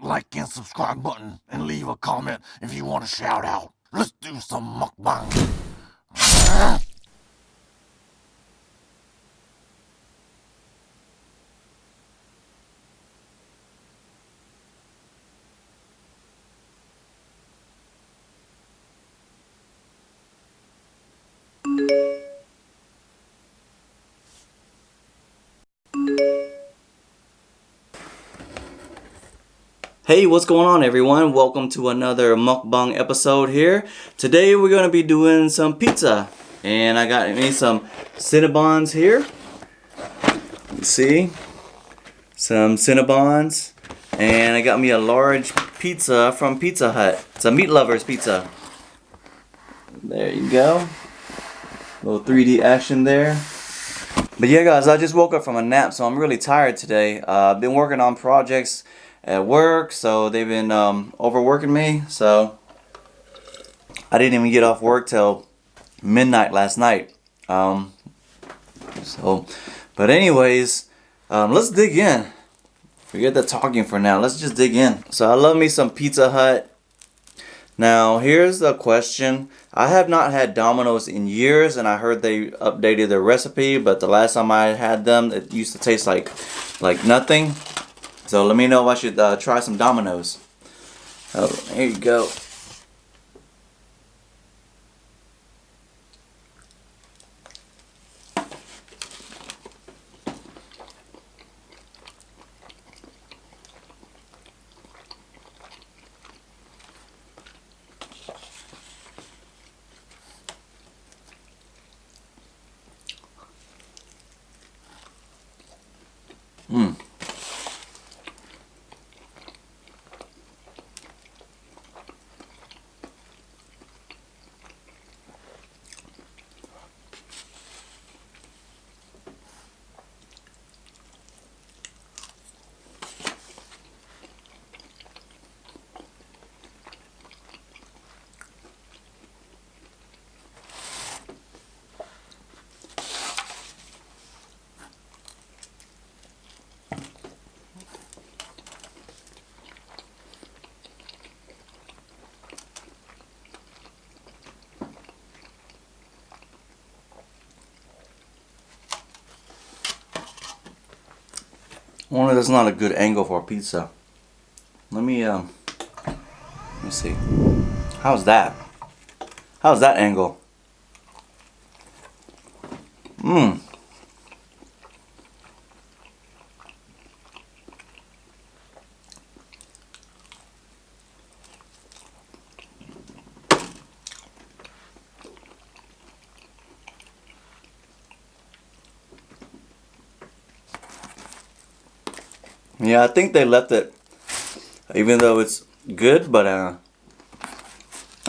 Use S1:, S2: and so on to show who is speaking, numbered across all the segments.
S1: like and subscribe button and leave a comment if you want to shout out. Let's do some mukbang.
S2: Hey, what's going on everyone? Welcome to another mukbang episode here. Today we're going to be doing some pizza. And I got me some Cinnabons here. Let's see. Some Cinnabons. And I got me a large pizza from Pizza Hut. It's a meat lover's pizza. There you go. Little 3D action there. But yeah guys, I just woke up from a nap, so I'm really tired today. I've been working on projects at work, so they've been overworking me, so I didn't even get off work till midnight last night. But anyways, let's dig in. Forget the talking for now. Let's just dig in. So I love me some Pizza Hut. Now here's the question. I have not had Domino's in years, and I heard they updated their recipe, but the last time I had them, it used to taste like nothing. So let me know if I should try some Domino's. Oh, here you go. Mmm. One that's not a good angle for a pizza. Let me see. How's that? How's that angle? Mmm. Yeah, I think they left it, even though it's good, but I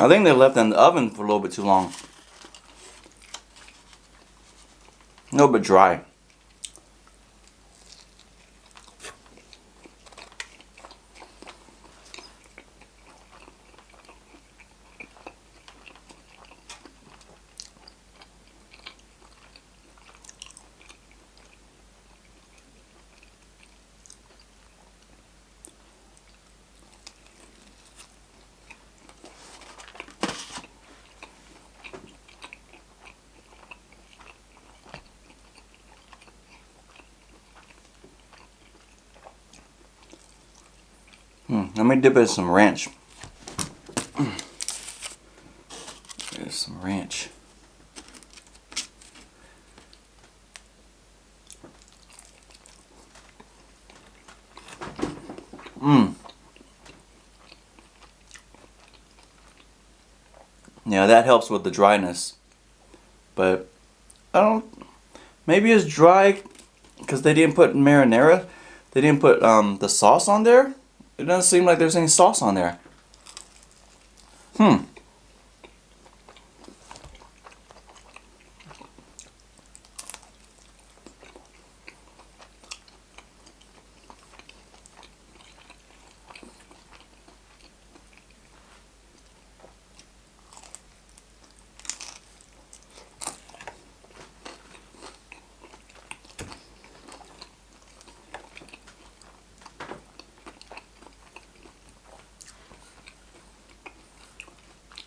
S2: think they left it in the oven for a little bit too long. A little bit dry. Let me dip it in some ranch. There's some ranch. Yeah, that helps with the dryness. But I don't. Maybe it's dry because they didn't put marinara. They didn't put the sauce on there. It doesn't seem like there's any sauce on there.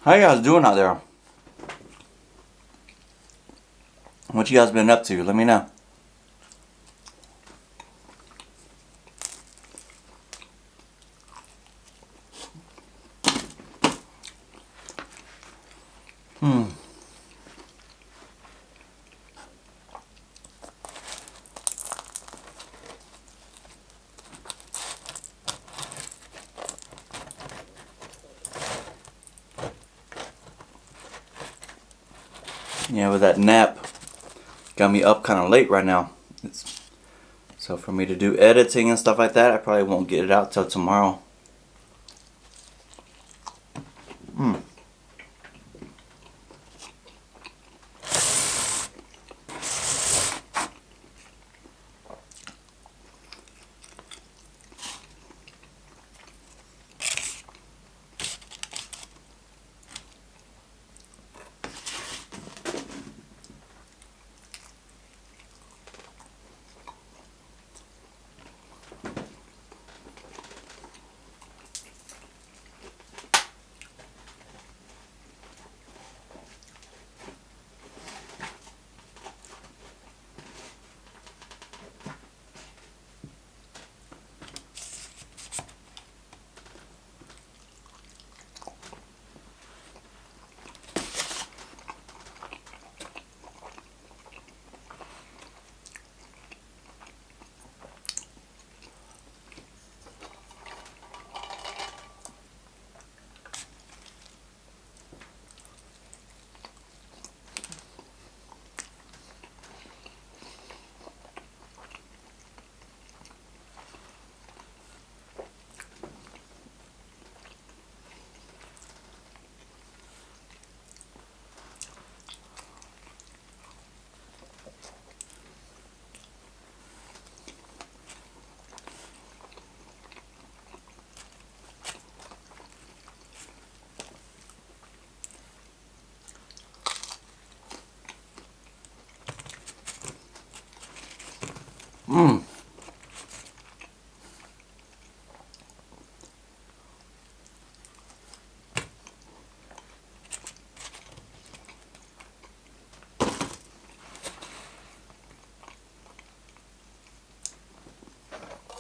S2: How you guys doing out there? What you guys been up to? Let me know. Yeah, with that nap, got me up kind of late right now. So for me to do editing and stuff like that, I probably won't get it out till tomorrow.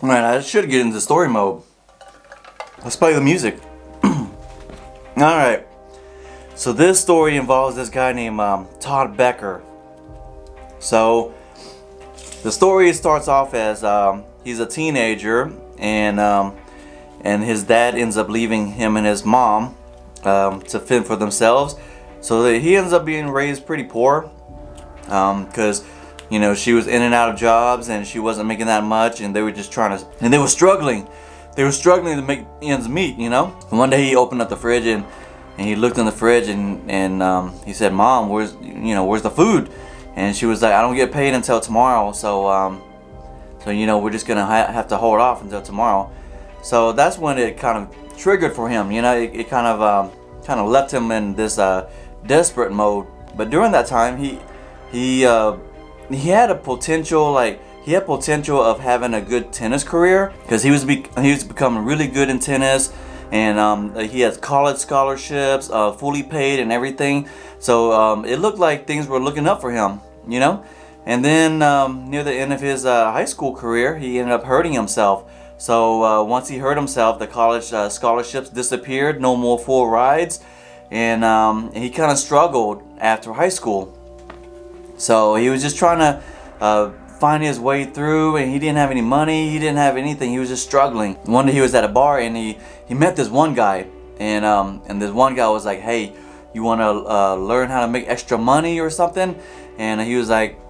S2: Alright, I should get into story mode. Let's play the music. Alright, so this story involves this guy named Todd Becker. So, the story starts off as he's a teenager, and his dad ends up leaving him and his mom to fend for themselves. So that he ends up being raised pretty poor, because you know, she was in and out of jobs and she wasn't making that much, and they were just trying to, and they were struggling. They were struggling to make ends meet, you know. And one day he opened up the fridge and he looked in the fridge and he said, "Mom, where's the food?" And she was like, "I don't get paid until tomorrow, so you know, we're just gonna have to hold off until tomorrow." So that's when it kind of triggered for him, you know. It kind of left him in this desperate mode. But during that time, he had a potential, he had potential of having a good tennis career, because he was becoming really good in tennis, and he has college scholarships, fully paid and everything. So it looked like things were looking up for him, you know. And then near the end of his high school career, he ended up hurting himself. So once he hurt himself, the college scholarships disappeared, no more full rides, and he kind of struggled after high school. So he was just trying to find his way through, and he didn't have any money, he didn't have anything, he was just struggling. One day he was at a bar and he met this one guy, and this one guy was like, "Hey, you want to learn how to make extra money or something?" And he was like,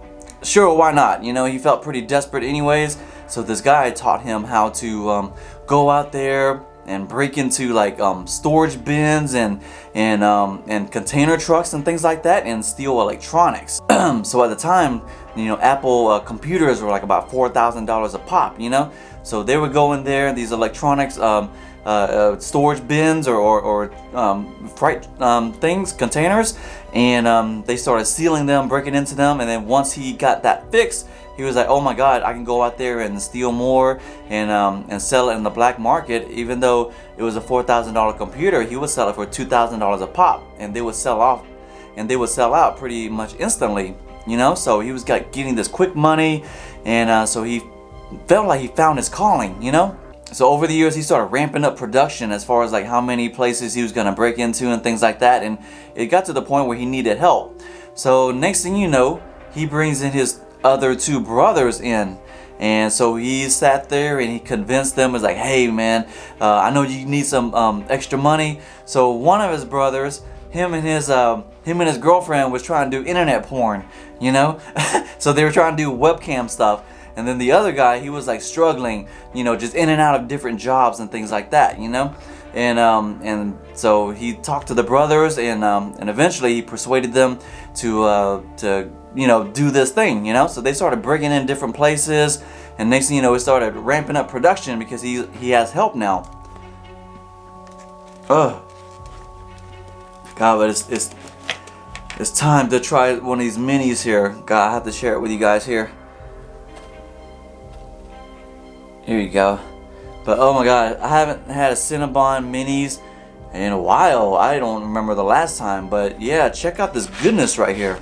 S2: "Sure, why not?" You know, he felt pretty desperate anyways. So this guy taught him how to go out there and break into storage bins and container trucks and things like that, and steal electronics. So at the time, you know, Apple computers were like about $4,000 a pop, you know. So they would go in there, these electronics storage bins or freight things, containers, and they started sealing them, breaking into them. And then once he got that fixed, he was like, oh my God, I can go out there and steal more and sell it in the black market. Even though it was a $4,000 computer, he would sell it for $2,000 a pop, and they would sell out pretty much instantly, you know. So he was getting this quick money, and so he felt like he found his calling, you know. So over the years, he started ramping up production as far as like how many places he was gonna break into and things like that, and it got to the point where he needed help. So next thing you know, he brings in his other two brothers in, and so he sat there and he convinced them, was like, hey man, I know you need some extra money. So one of his brothers, him and his girlfriend was trying to do internet porn, you know. So they were trying to do webcam stuff. And then the other guy, he was like struggling, you know, just in and out of different jobs and things like that, you know. And so he talked to the brothers, and eventually he persuaded them to you know, do this thing, you know. So they started breaking in different places, and next thing you know, it started ramping up production because he has help now. Ugh. God, but it's time to try one of these minis here. God, I have to share it with you guys here. Here you go. But oh my God, I haven't had a Cinnabon minis in a while. I don't remember the last time, but yeah, check out this goodness right here.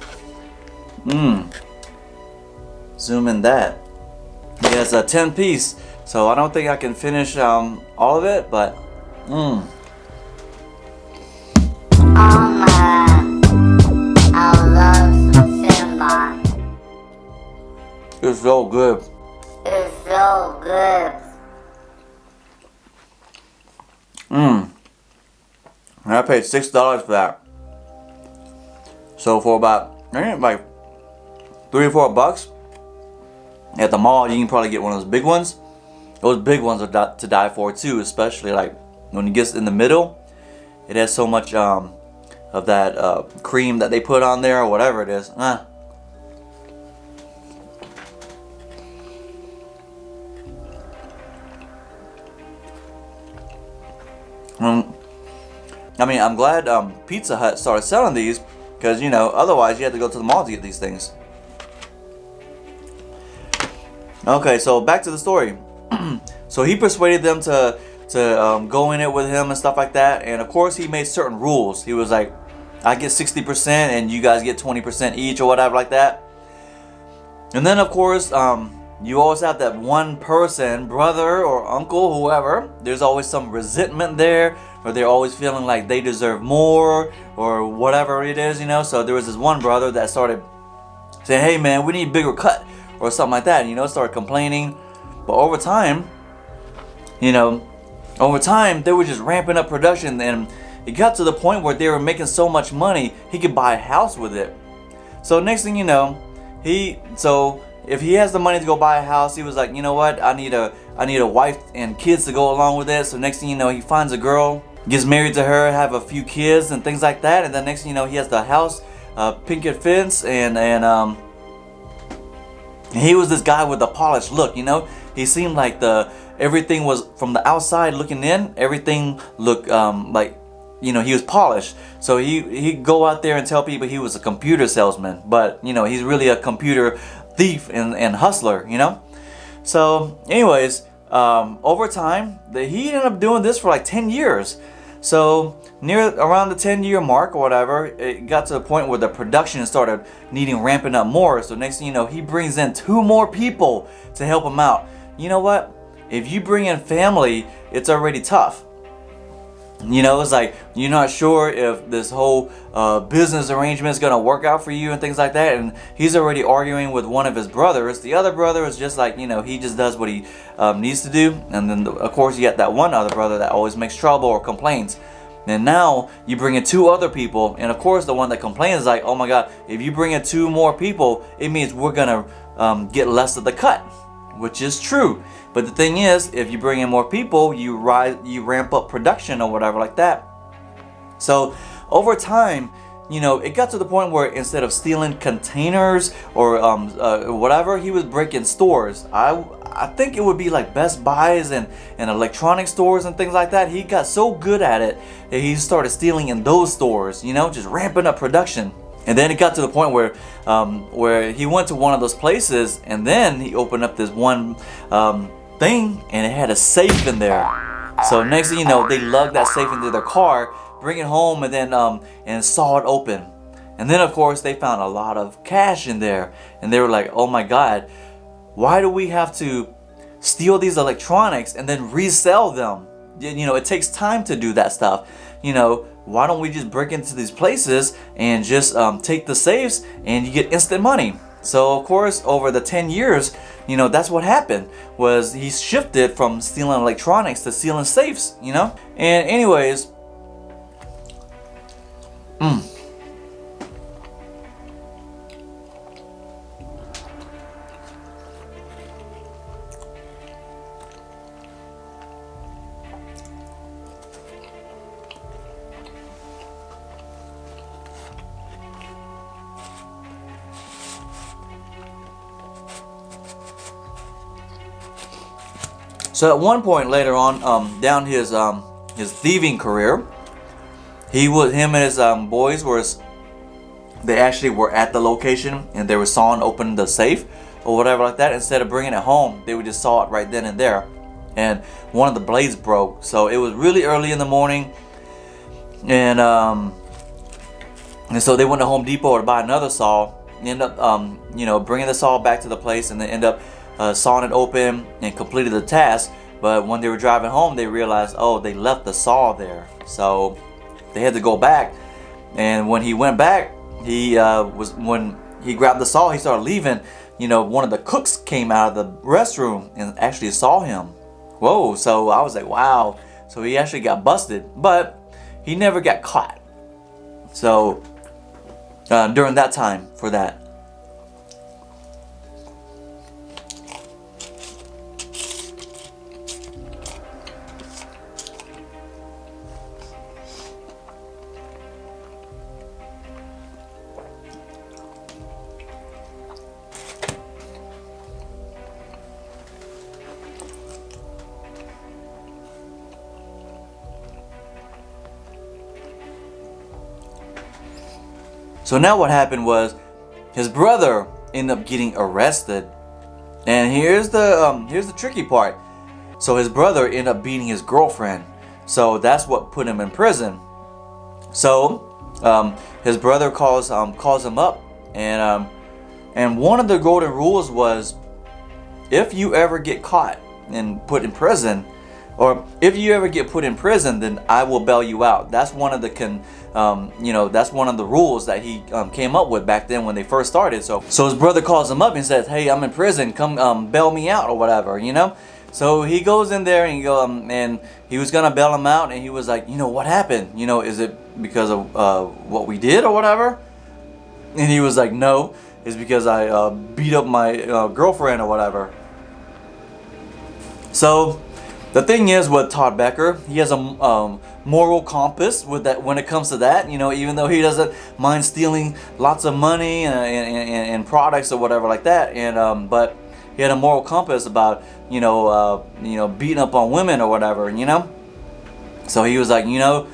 S2: Zoom in that. Yeah, it's a 10 piece, so I don't think I can finish all of it, but
S3: Oh man, I love some Cinnabon.
S2: it's so good.
S3: It's so good.
S2: And I paid $6 for that. So for about, I think like $3 or $4 at the mall, you can probably get one of those big ones. Those big ones are to die for too, especially like when it gets in the middle. It has so much of that cream that they put on there or whatever it is. I mean, I'm glad Pizza Hut started selling these, because, you know, otherwise you had to go to the mall to get these things. Okay, so back to the story. So he persuaded them to go in it with him and stuff like that, and of course he made certain rules. He was like, I get 60% and you guys get 20% each or whatever like that. And then of course, you always have that one person, brother or uncle, whoever, there's always some resentment there, or they're always feeling like they deserve more or whatever it is, you know. So there was this one brother that started saying, hey man, we need a bigger cut or something like that, and, you know, started complaining. But over time, you know, they were just ramping up production, and it got to the point where they were making so much money he could buy a house with it. So next thing you know, if he has the money to go buy a house, he was like, you know what, I need a wife and kids to go along with it. So next thing you know, he finds a girl, gets married to her, have a few kids and things like that, and then next thing you know, he has the house, picket fence, and he was this guy with a polished look, you know. He seemed like everything was from the outside looking in, everything looked like, you know, he was polished. So he'd go out there and tell people he was a computer salesman, but, you know, he's really a computer thief and hustler, you know. So anyways, over time, he ended up doing this for like 10 years. So around the 10-year mark or whatever, it got to the point where the production started ramping up more. So next thing you know, he brings in 2 more people to help him out. You know what? If you bring in family, it's already tough. You know, it's like you're not sure if this whole business arrangement is gonna work out for you and things like that. And he's already arguing with one of his brothers. The other brother is just like, you know, he just does what he needs to do. And then of course you got that one other brother that always makes trouble or complains. And now you bring in 2 other people, and of course the one that complains is like, oh my God, if you bring in 2 more people, it means we're gonna get less of the cut, which is true. But the thing is, if you bring in more people, you ramp up production or whatever like that. So over time, you know, it got to the point where instead of stealing containers or whatever, he was breaking stores. I think it would be like Best Buys and electronic stores and things like that. He got so good at it that he started stealing in those stores, you know, just ramping up production. And then it got to the point where he went to one of those places, and then he opened up this one thing, and it had a safe in there. So next thing you know, they lugged that safe into their car, bring it home, and then and saw it open. And then of course they found a lot of cash in there, and they were like, oh my God, why do we have to steal these electronics and then resell them? You know, it takes time to do that stuff. You know, why don't we just break into these places and just take the safes, and you get instant money? So of course, over the 10 years, you know, that's what happened, was he shifted from stealing electronics to stealing safes, you know? And anyways, so at one point later on, down his thieving career, him and his boys they actually were at the location, and they saw and opened the safe or whatever like that. Instead of bringing it home, they would just saw it right then and there, and one of the blades broke. So it was really early in the morning, and so they went to Home Depot to buy another saw. They end up you know, bringing the saw back to the place, and they end up sawing it open and completed the task. But when they were driving home, they realized, oh, they left the saw there. So they had to go back. And when he went back, when he grabbed the saw, he started leaving. You know, one of the cooks came out of the restroom and actually saw him. Whoa! So I was like, wow. So he actually got busted, but he never got caught. So during that time for that. So now what happened was, his brother ended up getting arrested, and here's the tricky part. So his brother ended up beating his girlfriend, so that's what put him in prison. So his brother calls him up, and one of the golden rules was, if you ever get caught and put in prison, or if you ever get put in prison, then I will bail you out. That's one of the that's one of the rules that he came up with back then when they first started. So his brother calls him up and says, "Hey, I'm in prison. Come bail me out or whatever." You know. So he goes in there and and he was gonna bail him out, and he was like, "What happened? Is it because of what we did or whatever?" And he was like, "No, it's because I beat up my girlfriend or whatever." So the thing is with Todd Becker, he has a moral compass with that when it comes to that. Even though he doesn't mind stealing lots of money and products or whatever like that, and but he had a moral compass about beating up on women or whatever, So he was like, I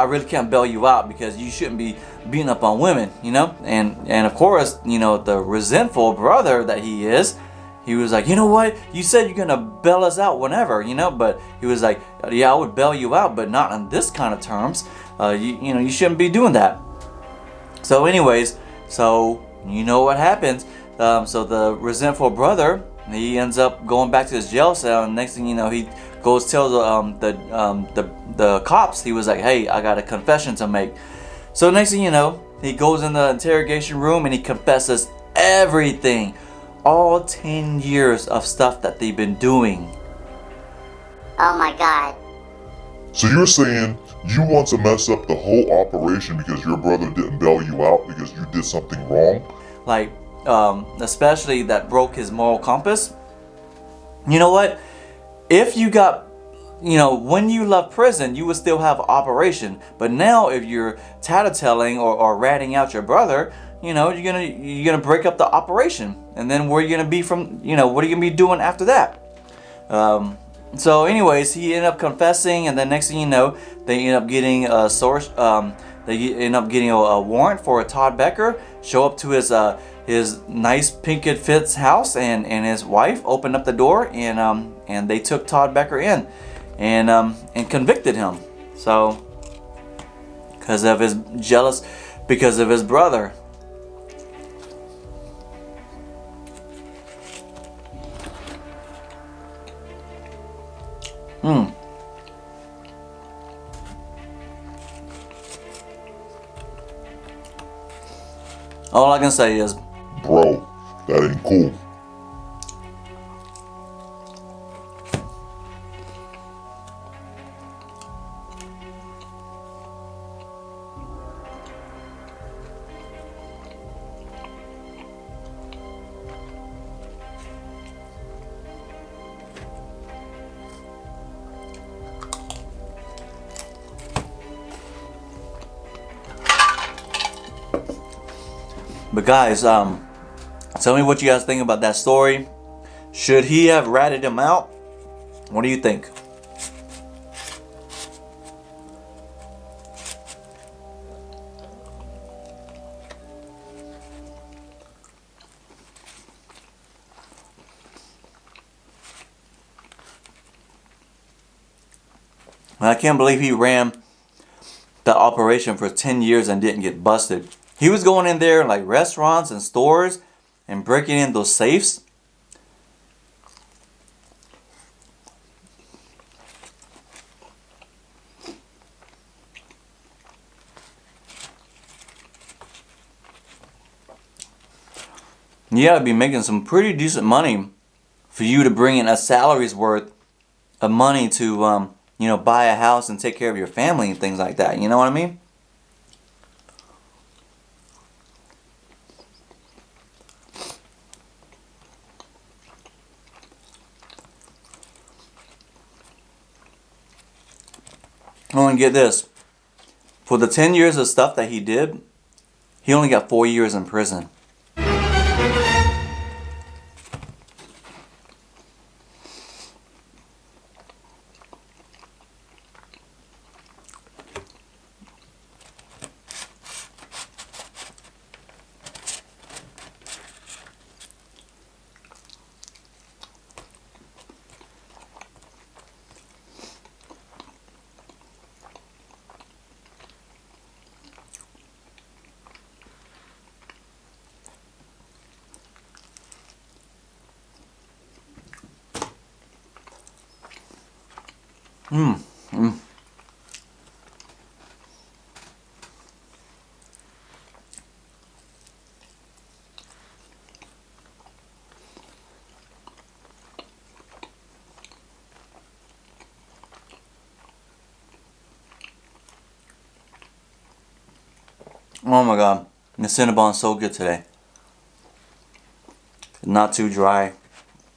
S2: really can't bail you out because you shouldn't be beating up on women, and of course, the resentful brother that he is. He was like, you know what? You said you're gonna bail us out whenever, but he was like, yeah, I would bail you out, but not on this kind of terms. You shouldn't be doing that. So, anyways, what happens? So the resentful brother, he ends up going back to his jail cell, and next thing you know, he goes tells the cops. He was like, hey, I got a confession to make. So next thing you know, he goes in the interrogation room and he confesses everything. All 10 years of stuff that they've been doing.
S3: Oh my God.
S4: So you're saying you want to mess up the whole operation because your brother didn't bail you out because you did something wrong?
S2: Like, especially that broke his moral compass. You know what? If you got, when you left prison, you would still have an operation. But now if you're tattletelling or ratting out your brother, you're gonna break up the operation, and then where are you gonna be from? What are you gonna be doing after that? So, anyways, he ended up confessing, and then next thing you know, they end up getting They end up getting a warrant for Todd Becker. Show up to his nice picket fence house, and his wife opened up the door, and they took Todd Becker in, and convicted him. So because of his brother. All I can say is,
S4: Bro, that ain't cool.
S2: but guys, tell me what you guys think about that story. Should he have ratted him out? What do you think? I can't believe he ran the operation for 10 years and didn't get busted. He was going in there like restaurants and stores and breaking in those safes. You gotta be making some pretty decent money for you to bring in a salary's worth of money to, buy a house and take care of your family and things like that. You know what I mean? Oh, and get this. For the 10 years of stuff that he did, he only got 4 years in prison. Oh my god, the Cinnabon's so good today. Not too dry,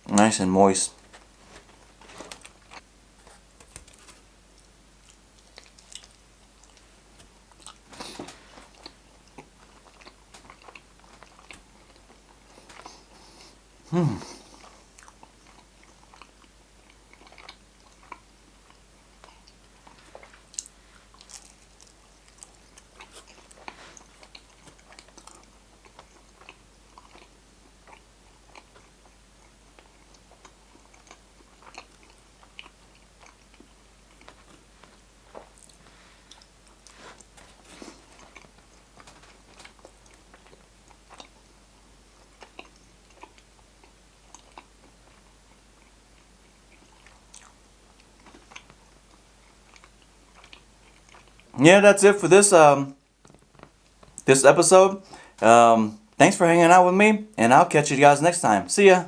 S2: nice and moist. Yeah, that's it for this this episode. Thanks for hanging out with me, and I'll catch you guys next time. See ya.